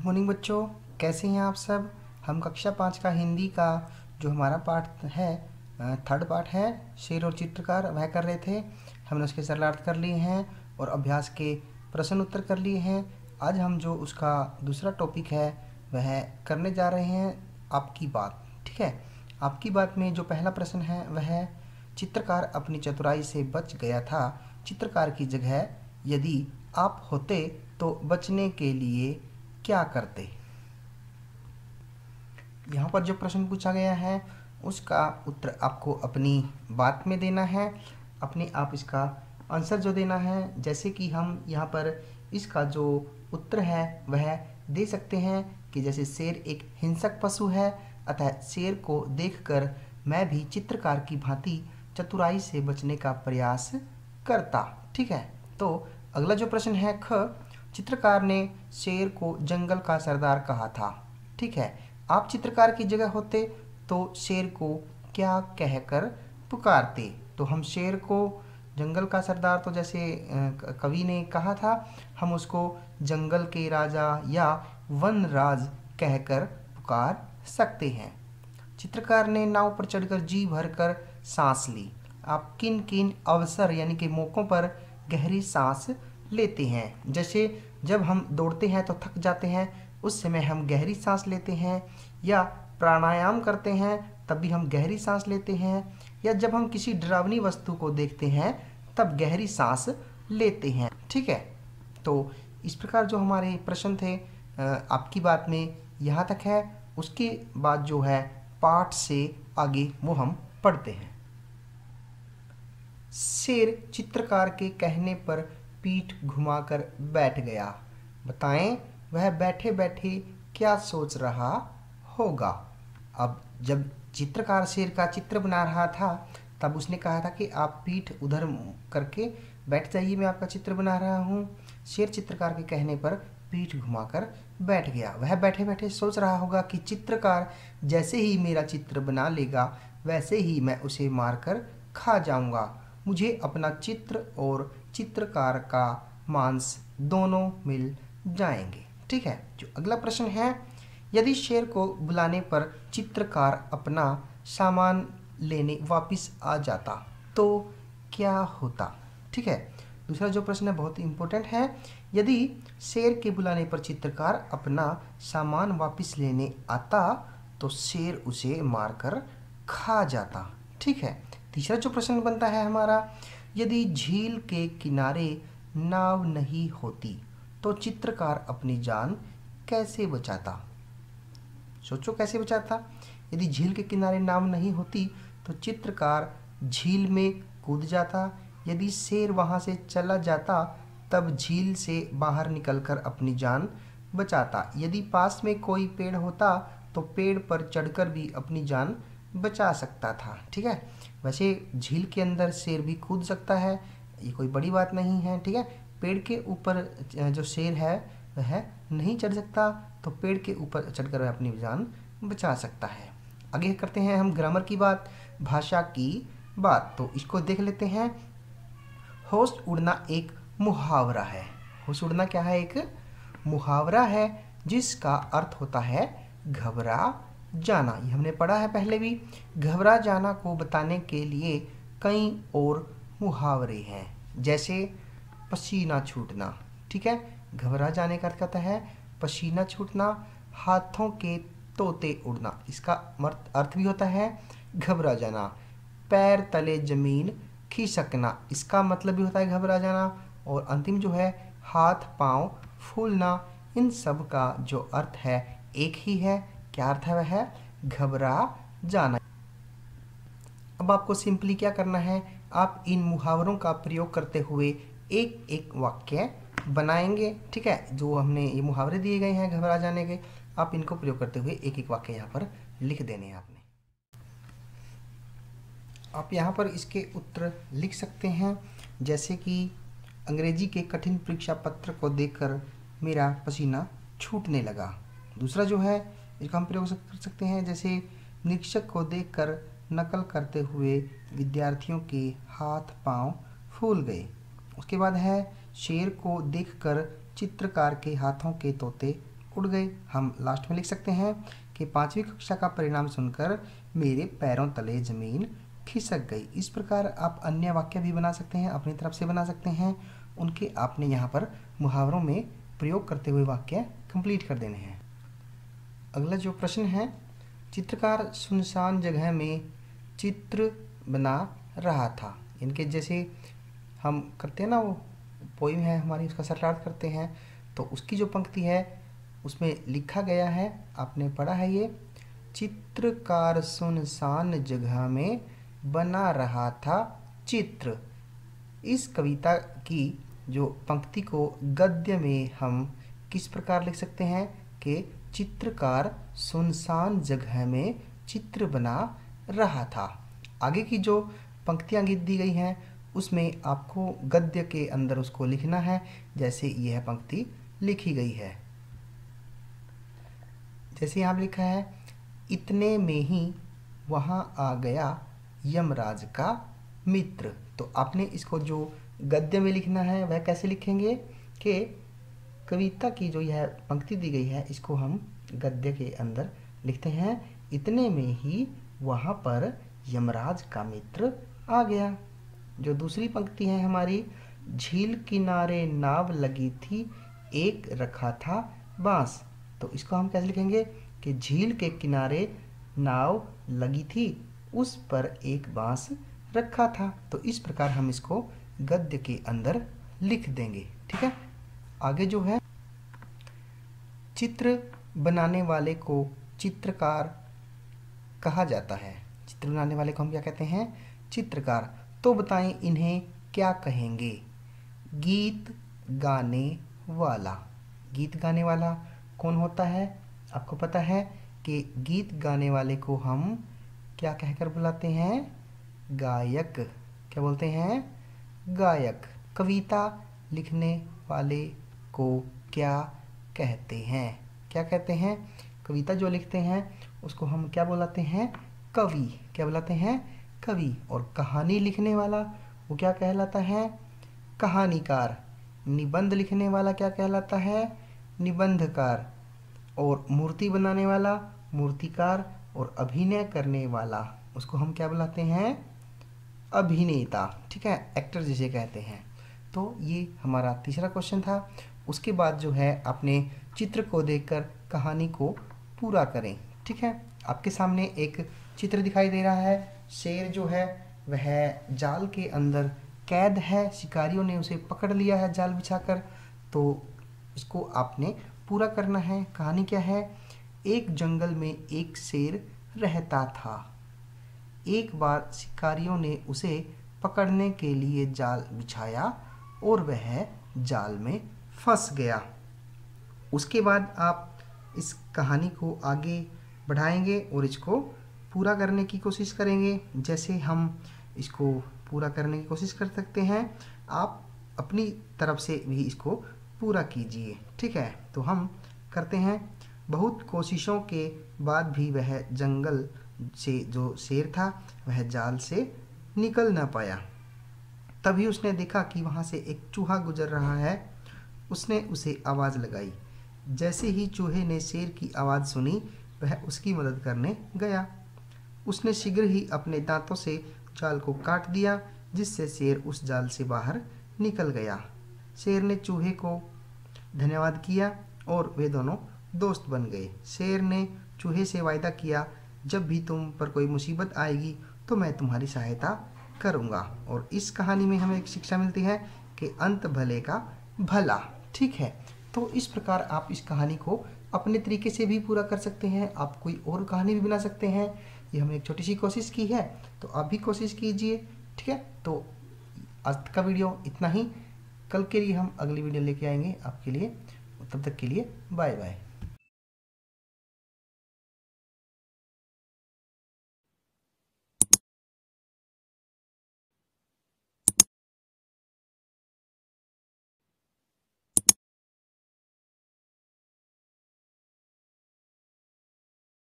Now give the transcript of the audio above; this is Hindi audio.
मॉर्निंग बच्चों, कैसे हैं आप सब। हम कक्षा 5 का हिंदी का जो हमारा पाठ है, थर्ड पार्ट है शेर और चित्रकार, वह कर रहे थे। हमने उसके सरलार्थ कर लिए हैं और अभ्यास के प्रश्न उत्तर कर लिए हैं। आज हम जो उसका दूसरा टॉपिक है वह करने जा रहे हैं, आपकी बात। ठीक है, आपकी बात में जो पहला प्रश्न है वह है, चित्रकार अपनी चतुराई से बच गया था। चित्रकार की जगह यदि आप होते तो बचने के लिए क्या करते। यहाँ पर जो प्रश्न पूछा गया है उसका उत्तर आपको अपनी बात में देना है, अपने आप इसका आंसर जो देना है। जैसे कि हम यहाँ पर इसका जो उत्तर है वह दे सकते हैं कि जैसे शेर एक हिंसक पशु है, अतः शेर को देखकर मैं भी चित्रकार की भांति चतुराई से बचने का प्रयास करता। ठीक है, तो अगला जो प्रश्न है ख, चित्रकार ने शेर को जंगल का सरदार कहा था। ठीक है, आप चित्रकार की जगह होते तो शेर को क्या कहकर पुकारते। तो हम शेर को जंगल का सरदार, तो जैसे कवि ने कहा था, हम उसको जंगल के राजा या वन राज कहकर पुकार सकते हैं। चित्रकार ने नाव पर चढ़कर जी भरकर सांस ली। आप किन किन अवसर यानी कि मौक़ों पर गहरी सांस लेते हैं। जैसे जब हम दौड़ते हैं तो थक जाते हैं, उस समय हम गहरी सांस लेते हैं, या प्राणायाम करते हैं तब भी हम गहरी सांस लेते हैं, या जब हम किसी डरावनी वस्तु को देखते हैं तब गहरी सांस लेते हैं। ठीक है, तो इस प्रकार जो हमारे प्रश्न थे आपकी बात में यहाँ तक है। उसके बाद जो है पाठ से आगे वो हम पढ़ते हैं। शेर चित्रकार के कहने पर पीठ घुमाकर बैठ गया। बताएं वह बैठे बैठे क्या सोच रहा होगा। अब जब चित्रकार शेर का चित्र बना रहा था तब उसने कहा था कि आप पीठ उधर करके बैठ जाइए, मैं आपका चित्र बना रहा हूँ। शेर चित्रकार के कहने पर पीठ घुमाकर बैठ गया। वह बैठे बैठे सोच रहा होगा कि चित्रकार जैसे ही मेरा चित्र बना लेगा वैसे ही मैं उसे मारकर खा जाऊंगा। मुझे अपना चित्र और चित्रकार का मांस दोनों मिल जाएंगे। ठीक है, जो अगला प्रश्न है, यदि शेर को बुलाने पर चित्रकार अपना सामान लेने वापस आ जाता तो क्या होता। ठीक है, दूसरा जो प्रश्न है बहुत इंपॉर्टेंट है। यदि शेर के बुलाने पर चित्रकार अपना सामान वापस लेने आता तो शेर उसे मारकर खा जाता। ठीक है, तीसरा जो प्रश्न बनता है हमारा, यदि झील के किनारे नाव नहीं होती तो चित्रकार अपनी जान कैसे बचाता। सोचो कैसे बचाता। यदि झील के किनारे नाव नहीं होती तो चित्रकार झील में कूद जाता। यदि शेर वहाँ से चला जाता तब झील से बाहर निकलकर अपनी जान बचाता। यदि पास में कोई पेड़ होता तो पेड़ पर चढ़कर भी अपनी जान बचा सकता था। ठीक है, वैसे झील के अंदर शेर भी कूद सकता है, ये कोई बड़ी बात नहीं है। ठीक है, पेड़ के ऊपर जो शेर है वह नहीं चढ़ सकता, तो पेड़ के ऊपर चढ़कर वह अपनी जान बचा सकता है। आगे करते हैं हम ग्रामर की बात, भाषा की बात। तो इसको देख लेते हैं। होश उड़ना एक मुहावरा है। होश उड़ना क्या है? एक मुहावरा है जिसका अर्थ होता है घबरा जाना। ये हमने पढ़ा है पहले भी। घबरा जाना को बताने के लिए कई और मुहावरे हैं, जैसे पसीना छूटना। ठीक है, घबरा जाने का अर्थ कहता है पसीना छूटना। हाथों के तोते उड़ना, इसका अर्थ भी होता है घबरा जाना। पैर तले जमीन खिसकना, इसका मतलब भी होता है घबरा जाना। और अंतिम जो है हाथ पांव फूलना, इन सब का जो अर्थ है एक ही है। क्या अर्थ है? वह है घबरा जाना। अब आपको सिंपली क्या करना है, आप इन मुहावरों का प्रयोग करते हुए एक एक वाक्य बनाएंगे। ठीक है, जो हमने ये मुहावरे दिए गए हैं घबरा जाने के, आप इनको प्रयोग करते हुए एक एक वाक्य यहाँ पर लिख देने हैं आपने। आप यहाँ पर इसके उत्तर लिख सकते हैं, जैसे कि अंग्रेजी के कठिन परीक्षा पत्र को देखकर मेरा पसीना छूटने लगा। दूसरा जो है इसका हम प्रयोग कर सकते हैं, जैसे निरीक्षक को देखकर नकल करते हुए विद्यार्थियों के हाथ पांव फूल गए। उसके बाद है शेर को देखकर चित्रकार के हाथों के तोते उड़ गए। हम लास्ट में लिख सकते हैं कि 5वीं कक्षा का परिणाम सुनकर मेरे पैरों तले ज़मीन खिसक गई। इस प्रकार आप अन्य वाक्य भी बना सकते हैं, अपनी तरफ से बना सकते हैं। उनके आपने यहाँ पर मुहावरों में प्रयोग करते हुए वाक्य कंप्लीट कर देने हैं। अगला जो प्रश्न है, चित्रकार सुनसान जगह में चित्र बना रहा था। इनके जैसे हम करते हैं ना, वो पोइम है हमारी, उसका शरारत करते हैं, तो उसकी जो पंक्ति है उसमें लिखा गया है, आपने पढ़ा है ये, चित्रकार सुनसान जगह में बना रहा था चित्र। इस कविता की जो पंक्ति को गद्य में हम किस प्रकार लिख सकते हैं कि चित्रकार सुनसान जगह में चित्र बना रहा था। आगे की जो पंक्तियां दी गई हैं उसमें आपको गद्य के अंदर उसको लिखना है जैसे यह पंक्ति लिखी गई है। जैसे यहाँ लिखा है, इतने में ही वहाँ आ गया यमराज का मित्र। तो आपने इसको जो गद्य में लिखना है वह कैसे लिखेंगे कि कविता की जो यह पंक्ति दी गई है इसको हम गद्य के अंदर लिखते हैं, इतने में ही वहाँ पर यमराज का मित्र आ गया। जो दूसरी पंक्ति है हमारी, झील किनारे नाव लगी थी एक रखा था बांस। तो इसको हम कैसे लिखेंगे कि झील के किनारे नाव लगी थी, उस पर एक बांस रखा था। तो इस प्रकार हम इसको गद्य के अंदर लिख देंगे। ठीक है। आगे जो है, चित्र बनाने वाले को चित्रकार कहा जाता है। चित्र बनाने वाले को हम क्या कहते हैं? चित्रकार। तो बताएं इन्हें क्या कहेंगे? गीत गाने वाला। गीत गाने वाला कौन होता है? आपको पता है कि गीत गाने वाले को हम क्या कहकर बुलाते हैं? गायक। क्या बोलते हैं? गायक। कविता लिखने वाले को क्या कहते हैं? क्या कहते हैं? कविता जो लिखते हैं उसको हम क्या बुलाते हैं? कवि। क्या बुलाते हैं? कवि। और कहानी लिखने वाला वो क्या कहलाता है? कहानीकार। निबंध लिखने वाला क्या कहलाता है? निबंधकार। और मूर्ति बनाने वाला मूर्तिकार। और अभिनय करने वाला उसको हम क्या बुलाते हैं? अभिनेता। ठीक है, एक्टर जिसे कहते हैं। तो ये हमारा तीसरा क्वेश्चन था। उसके बाद जो है अपने चित्र को देखकर कहानी को पूरा करें। ठीक है, आपके सामने एक चित्र दिखाई दे रहा है। शेर जो है वह जाल के अंदर कैद है, शिकारियों ने उसे पकड़ लिया है जाल बिछाकर। तो इसको आपने पूरा करना है। कहानी क्या है? एक जंगल में एक शेर रहता था। एक बार शिकारियों ने उसे पकड़ने के लिए जाल बिछाया और वह जाल में फंस गया। उसके बाद आप इस कहानी को आगे बढ़ाएंगे और इसको पूरा करने की कोशिश करेंगे। जैसे हम इसको पूरा करने की कोशिश कर सकते हैं, आप अपनी तरफ से भी इसको पूरा कीजिए। ठीक है, तो हम करते हैं। बहुत कोशिशों के बाद भी वह जंगल से जो शेर था वह जाल से निकल ना पाया। तभी उसने देखा कि वहाँ से एक चूहा गुजर रहा है। उसने उसे आवाज़ लगाई। जैसे ही चूहे ने शेर की आवाज़ सुनी वह उसकी मदद करने गया। उसने शीघ्र ही अपने दांतों से जाल को काट दिया, जिससे शेर उस जाल से बाहर निकल गया। शेर ने चूहे को धन्यवाद किया और वे दोनों दोस्त बन गए। शेर ने चूहे से वायदा किया, जब भी तुम पर कोई मुसीबत आएगी तो मैं तुम्हारी सहायता करूँगा। और इस कहानी में हमें एक शिक्षा मिलती है कि अंत भले का भला। ठीक है, तो इस प्रकार आप इस कहानी को अपने तरीके से भी पूरा कर सकते हैं। आप कोई और कहानी भी बना सकते हैं। ये हमने एक छोटी सी कोशिश की है, तो आप भी कोशिश कीजिए। ठीक है, तो आज का वीडियो इतना ही। कल के लिए हम अगली वीडियो लेके आएंगे आपके लिए। तब तक के लिए बाय बाय।